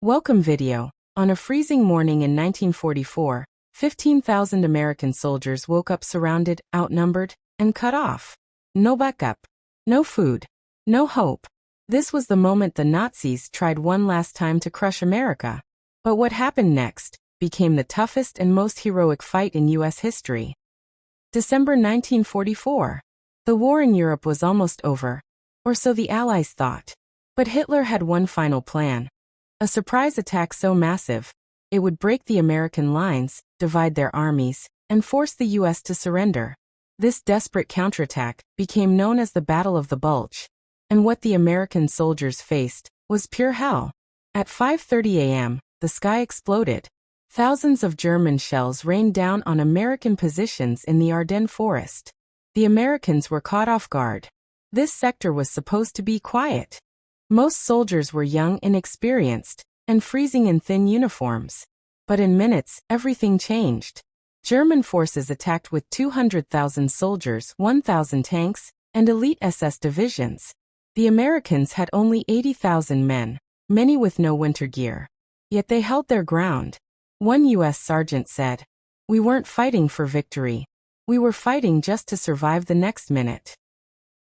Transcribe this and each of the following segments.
Welcome video. On a freezing morning in 1944, 15,000 American soldiers woke up surrounded, outnumbered, and cut off. No backup. No food. No hope. This was the moment the Nazis tried one last time to crush America. But what happened next became the toughest and most heroic fight in U.S. history. December 1944. The war in Europe was almost over, or so the Allies thought. But Hitler had one final plan. A surprise attack so massive, it would break the American lines, divide their armies, and force the U.S. to surrender. This desperate counterattack became known as the Battle of the Bulge. And what the American soldiers faced was pure hell. At 5:30 a.m., the sky exploded. Thousands of German shells rained down on American positions in the Ardennes forest. The Americans were caught off guard. This sector was supposed to be quiet. Most soldiers were young, inexperienced, and freezing in thin uniforms. But in minutes, everything changed. German forces attacked with 200,000 soldiers, 1,000 tanks, and elite SS divisions. The Americans had only 80,000 men, many with no winter gear. Yet they held their ground. One U.S. sergeant said, "We weren't fighting for victory. We were fighting just to survive the next minute."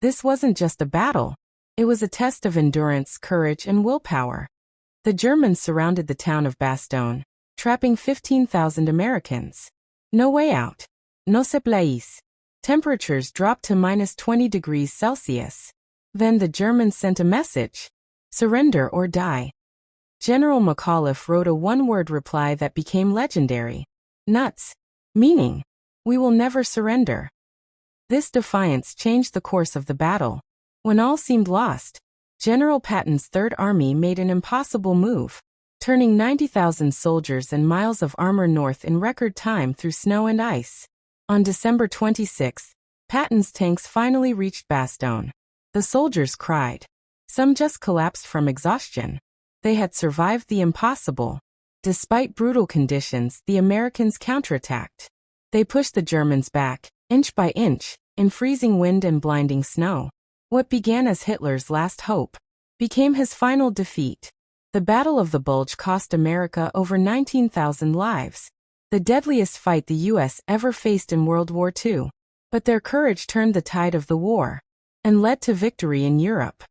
This wasn't just a battle. It was a test of endurance, courage, and willpower. The Germans surrounded the town of Bastogne, trapping 15,000 Americans. No way out. No supplies. Temperatures dropped to -20 degrees Celsius. Then the Germans sent a message: surrender or die. General McAuliffe wrote a one-word reply that became legendary: nuts. Meaning, we will never surrender. This defiance changed the course of the battle. When all seemed lost, General Patton's Third Army made an impossible move, turning 90,000 soldiers and miles of armor north in record time through snow and ice. On December 26, Patton's tanks finally reached Bastogne. The soldiers cried. Some just collapsed from exhaustion. They had survived the impossible. Despite brutal conditions, the Americans counterattacked. They pushed the Germans back, inch by inch, in freezing wind and blinding snow. What began as Hitler's last hope became his final defeat. The Battle of the Bulge cost America over 19,000 lives, the deadliest fight the U.S. ever faced in World War II. But their courage turned the tide of the war and led to victory in Europe.